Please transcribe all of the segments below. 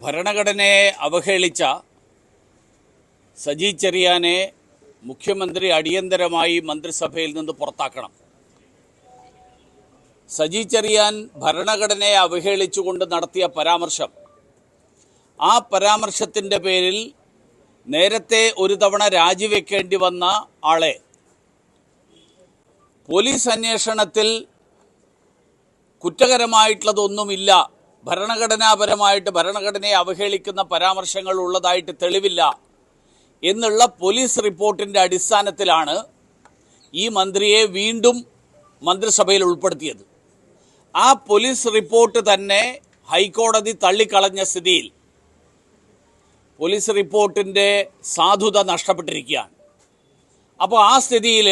ഭരണഘടനയെ അവഹേളിച്ച സജി ചെറിയാനെ മുഖ്യമന്ത്രി അടിയന്തരമായി മന്ത്രിസഭയിൽ നിന്ന് പുറത്താക്കണം. സജി ചെറിയാൻ ഭരണഘടനയെ അവഹേളിച്ചുകൊണ്ട് നടത്തിയ പരാമർശം, ആ പരാമർശത്തിൻ്റെ പേരിൽ നേരത്തെ ഒരു തവണ രാജിവെക്കേണ്ടി വന്ന ആളെ പോലീസ് അന്വേഷണത്തിൽ കുറ്റകരമായിട്ടുള്ളതൊന്നുമില്ല, ഭരണഘടനാപരമായിട്ട് ഭരണഘടനയെ അവഹേളിക്കുന്ന പരാമർശങ്ങൾ ഉള്ളതായിട്ട് തെളിവില്ല എന്നുള്ള പോലീസ് റിപ്പോർട്ടിൻ്റെ അടിസ്ഥാനത്തിലാണ് ഈ മന്ത്രിയെ വീണ്ടും മന്ത്രിസഭയിൽ ഉൾപ്പെടുത്തിയത്. ആ പോലീസ് റിപ്പോർട്ട് തന്നെ ഹൈക്കോടതി തള്ളിക്കളഞ്ഞ സ്ഥിതിയിൽ പോലീസ് റിപ്പോർട്ടിൻ്റെ സാധുത നഷ്ടപ്പെട്ടിരിക്കുകയാണ്. അപ്പോൾ ആ സ്ഥിതിയിൽ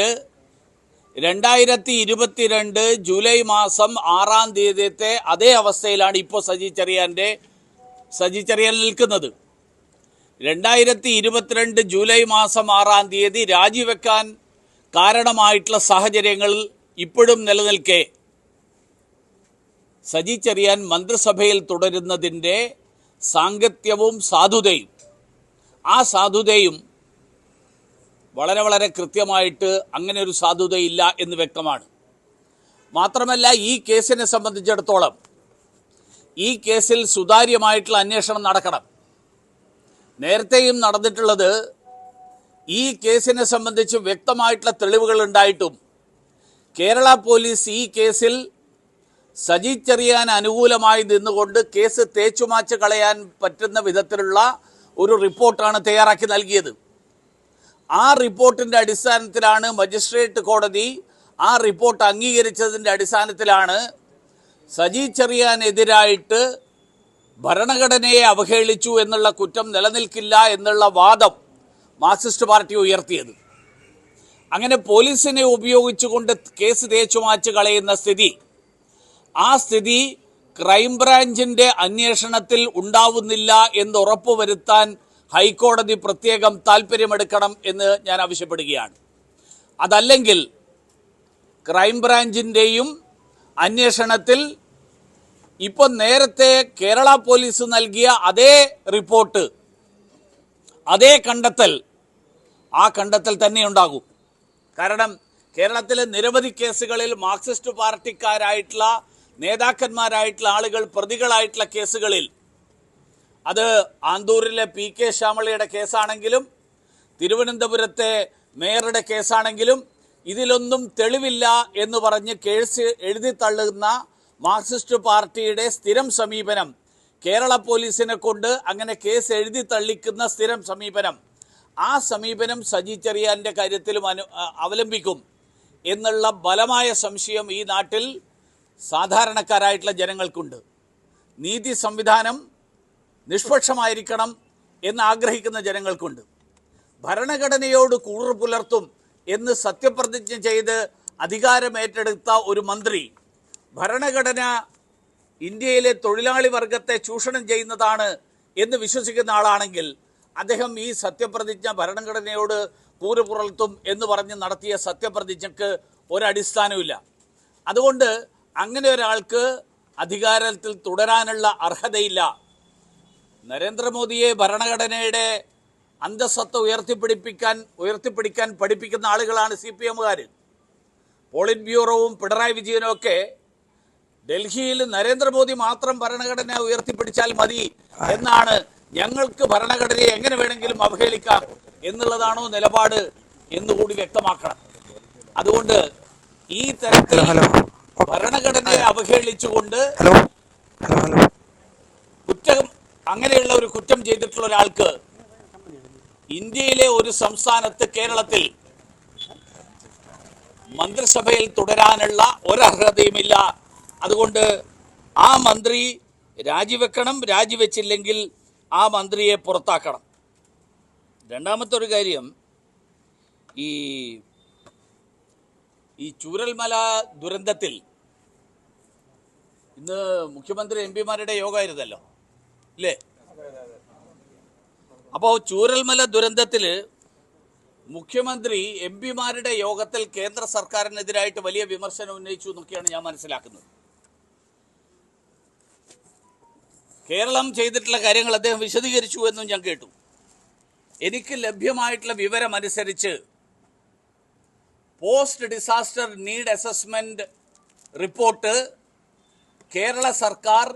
2022 ജൂലൈ മാസം 6-ാം തീയതിയത്തെ അതേ അവസ്ഥയിലാണ് ഇപ്പോൾ സജി ചെറിയാൻ നിൽക്കുന്നത്. 2022 ജൂലൈ മാസം 6-ാം തീയതി രാജിവെക്കാൻ കാരണമായിട്ടുള്ള സാഹചര്യങ്ങൾ ഇപ്പോഴും നിലനിൽക്കെ സജി ചെറിയാൻ മന്ത്രിസഭയിൽ തുടരുന്നതിൻ്റെ സാങ്കത്യവും സാധുതയും, ആ സാധുതയും വളരെ കൃത്യമായിട്ട് അങ്ങനെ ഒരു സാധുതയില്ല എന്ന് വ്യക്തമാണ്. മാത്രമല്ല, ഈ കേസിനെ സംബന്ധിച്ചിടത്തോളം ഈ കേസിൽ സുതാര്യമായിട്ടുള്ള അന്വേഷണം നടക്കണം. നേരത്തെയും നടന്നിട്ടുള്ളത്, ഈ കേസിനെ സംബന്ധിച്ച് വ്യക്തമായിട്ടുള്ള തെളിവുകൾ ഉണ്ടായിട്ടും കേരള പോലീസ് ഈ കേസിൽ സജി ചെറിയാൻ അനുകൂലമായി നിന്നുകൊണ്ട് കേസ് തേച്ചുമാച്ച് കളയാൻ പറ്റുന്ന വിധത്തിലുള്ള ഒരു റിപ്പോർട്ടാണ് തയ്യാറാക്കി നൽകിയത്. ആ റിപ്പോർട്ടിൻ്റെ അടിസ്ഥാനത്തിലാണ് മജിസ്ട്രേറ്റ് കോടതി ആ റിപ്പോർട്ട് അംഗീകരിച്ചതിൻ്റെ അടിസ്ഥാനത്തിലാണ് സജി ചെറിയാനെതിരായിട്ട് ഭരണഘടനയെ അവഹേളിച്ചു എന്നുള്ള കുറ്റം നിലനിൽക്കില്ല എന്നുള്ള വാദം മാർക്സിസ്റ്റ് പാർട്ടി ഉയർത്തിയത്. അങ്ങനെ പോലീസിനെ ഉപയോഗിച്ചുകൊണ്ട് കേസ് തേച്ചുമാച്ച് കളയുന്ന സ്ഥിതി, ആ സ്ഥിതി ക്രൈംബ്രാഞ്ചിൻ്റെ അന്വേഷണത്തിൽ ഉണ്ടാവുന്നില്ല എന്ന് ഉറപ്പുവരുത്താൻ ഹൈക്കോടതി പ്രത്യേകം താൽപ്പര്യമെടുക്കണം എന്ന് ഞാൻ ആവശ്യപ്പെടുകയാണ്. അതല്ലെങ്കിൽ ക്രൈംബ്രാഞ്ചിൻ്റെയും അന്വേഷണത്തിൽ ഇപ്പം നേരത്തെ കേരള പോലീസ് നൽകിയ അതേ റിപ്പോർട്ട്, അതേ കണ്ടെത്തൽ, ആ കണ്ടെത്തൽ തന്നെ ഉണ്ടാകും. കാരണം കേരളത്തിലെ നിരവധി കേസുകളിൽ മാർക്സിസ്റ്റ് പാർട്ടിക്കാരായിട്ടുള്ള നേതാക്കന്മാരായിട്ടുള്ള ആളുകൾ പ്രതികളായിട്ടുള്ള കേസുകളിൽ, അത് ആന്തൂരിലെ PK ശ്യാമളയുടെ കേസാണെങ്കിലും തിരുവനന്തപുരത്തെ മേയറുടെ കേസാണെങ്കിലും, ഇതിലൊന്നും തെളിവില്ല എന്ന് പറഞ്ഞ് കേസ് എഴുതി തള്ളുന്ന മാർക്സിസ്റ്റ് പാർട്ടിയുടെ സ്ഥിരം സമീപനം, കേരള പോലീസിനെ കൊണ്ട് അങ്ങനെ കേസ് എഴുതി തള്ളിക്കുന്ന സ്ഥിരം സമീപനം, ആ സമീപനം സജി ചെറിയാൻ്റെ കാര്യത്തിലും അവലംബിക്കും എന്നുള്ള ബലമായ സംശയം ഈ നാട്ടിൽ സാധാരണക്കാരായിട്ടുള്ള ജനങ്ങൾക്കുണ്ട്. നീതി സംവിധാനം നിഷ്പക്ഷമായിരിക്കണം എന്ന് ആഗ്രഹിക്കുന്ന ജനങ്ങൾക്കുണ്ട്. ഭരണഘടനയോട് കൂറ് പുലർത്തും എന്ന് സത്യപ്രതിജ്ഞ ചെയ്ത് അധികാരമേറ്റെടുത്ത ഒരു മന്ത്രി ഭരണഘടന ഇന്ത്യയിലെ തൊഴിലാളി വർഗത്തെ ചൂഷണം ചെയ്യുന്നതാണ് എന്ന് വിശ്വസിക്കുന്ന ആളാണെങ്കിൽ അദ്ദേഹം ഈ സത്യപ്രതിജ്ഞ ഭരണഘടനയോട് കൂറ് പുലർത്തും എന്ന് പറഞ്ഞ് നടത്തിയ സത്യപ്രതിജ്ഞയ്ക്ക് ഒരടിസ്ഥാനവുമില്ല. അതുകൊണ്ട് അങ്ങനെ ഒരാൾക്ക് അധികാരത്തിൽ തുടരാനുള്ള അർഹതയില്ല. നരേന്ദ്രമോദിയെ ഭരണഘടനയുടെ അന്തസ്സത്ത ഉയർത്തിപ്പിടിക്കാൻ പഠിപ്പിക്കുന്ന ആളുകളാണ് CPMകാർ. പോളിറ്റ് ബ്യൂറോവും പിണറായി വിജയനും ഒക്കെ ഡൽഹിയിൽ നരേന്ദ്രമോദി മാത്രം ഭരണഘടന ഉയർത്തിപ്പിടിച്ചാൽ മതി എന്നാണ്, ഞങ്ങൾക്ക് ഭരണഘടനയെ എങ്ങനെ വേണമെങ്കിലും അവഹേളിക്കാം എന്നുള്ളതാണോ നിലപാട് എന്നുകൂടി വ്യക്തമാക്കണം. അതുകൊണ്ട് ഈ തരത്തിൽ ഭരണഘടനയെ അവഹേളിച്ചുകൊണ്ട് അങ്ങനെയുള്ള ഒരു കുറ്റം ചെയ്തിട്ടുള്ള ഒരാൾക്ക് ഇന്ത്യയിലെ ഒരു സംസ്ഥാനത്ത്, കേരളത്തിൽ മന്ത്രിസഭയിൽ തുടരാനുള്ള ഒരർഹതയുമില്ല. അതുകൊണ്ട് ആ മന്ത്രി രാജിവെക്കണം, രാജിവെച്ചില്ലെങ്കിൽ ആ മന്ത്രിയെ പുറത്താക്കണം. രണ്ടാമത്തെ ഒരു കാര്യം, ഈ ചൂരൽമല ദുരന്തത്തിൽ ഇന്ന് മുഖ്യമന്ത്രി MP-മാരുടെ യോഗമായിരുന്നല്ലോ അല്ലേ? അപ്പോൾ ചൂരൽമല ദുരന്തത്തിൽ മുഖ്യമന്ത്രി MP-മാരുടെ യോഗത്തിൽ കേന്ദ്ര സർക്കാരിനെതിരായിട്ട് വലിയ വിമർശനം ഉന്നയിച്ചു എന്നൊക്കെയാണ് ഞാൻ മനസ്സിലാക്കുന്നത്. കേരളം ചെയ്തിട്ടുള്ള കാര്യങ്ങൾ അദ്ദേഹം വിശദീകരിച്ചു എന്നും ഞാൻ കേട്ടു. എനിക്ക് ലഭ്യമായിട്ടുള്ള വിവരമനുസരിച്ച് post disaster need assessment report Kerala സർക്കാർ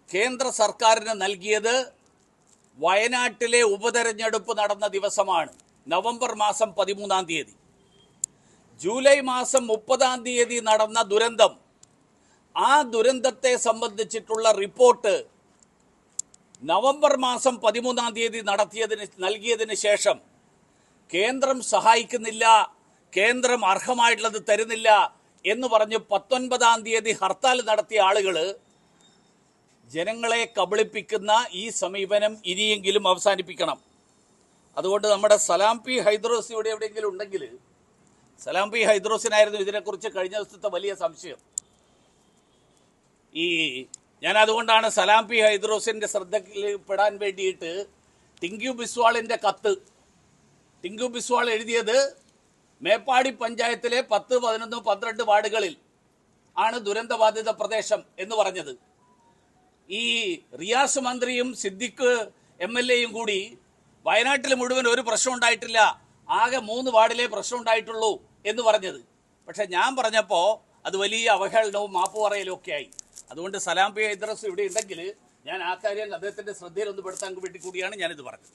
കേന്ദ്ര സർക്കാരിന് നൽകിയത് വയനാട്ടിലെ ഉപതെരഞ്ഞെടുപ്പ് നടന്ന ദിവസമാണ്, നവംബർ മാസം 13 ജൂലൈ മാസം 30 നടന്ന ദുരന്തം, ആ ദുരന്തത്തെ സംബന്ധിച്ചിട്ടുള്ള റിപ്പോർട്ട് നവംബർ മാസം 13 നൽകിയതിന് ശേഷം കേന്ദ്രം സഹായിക്കുന്നില്ല, കേന്ദ്രം അർഹമായിട്ടുള്ളത് തരുന്നില്ല എന്ന് പറഞ്ഞ് 19 ഹർത്താൽ നടത്തിയ ആളുകൾ ജനങ്ങളെ കബളിപ്പിക്കുന്ന ഈ സമീപനം ഇനിയെങ്കിലും അവസാനിപ്പിക്കണം. അതുകൊണ്ട് നമ്മുടെ സലാം പി ഹൈദ്രോസ് ഇവിടെ എവിടെയെങ്കിലും ഉണ്ടെങ്കിൽ, സലാം പി ഹൈദ്രോസിനായിരുന്നു ഇതിനെക്കുറിച്ച് കഴിഞ്ഞ ദിവസത്തെ വലിയ സംശയം. ഞാൻ അതുകൊണ്ടാണ് സലാം പി ഹൈദ്രോസിന്റെ ശ്രദ്ധയിൽപ്പെടാൻ വേണ്ടിയിട്ട് ടിങ്കു ബിസ്വാളിന്റെ കത്ത്, ടിങ്കു ബിസ്വാൾ എഴുതിയത് മേപ്പാടി പഞ്ചായത്തിലെ 10, 11, 12 വാർഡുകളിൽ ആണ് ദുരന്തബാധിത പ്രദേശം എന്ന് പറഞ്ഞത്. ഈ റിയാസ് മന്ത്രിയും സിദ്ദിഖ് MLA കൂടി വയനാട്ടിൽ മുഴുവൻ ഒരു പ്രശ്നം ഉണ്ടായിട്ടില്ല, ആകെ 3 വാർഡിലെ പ്രശ്നം ഉണ്ടായിട്ടുള്ളൂ എന്ന് പറഞ്ഞത്. പക്ഷെ ഞാൻ പറഞ്ഞപ്പോൾ അത് വലിയ അവഹേളനവും മാപ്പ് പറയലും ഒക്കെ ആയി. അതുകൊണ്ട് സലാം പി ഹൈദ്രോസ് ഇവിടെ ഉണ്ടെങ്കിൽ ഞാൻ ആ കാര്യം അദ്ദേഹത്തിന്റെ ശ്രദ്ധയിൽ ഒന്ന് പെടുത്താൻ വേണ്ടി കൂടിയാണ് ഞാനിത് പറഞ്ഞത്.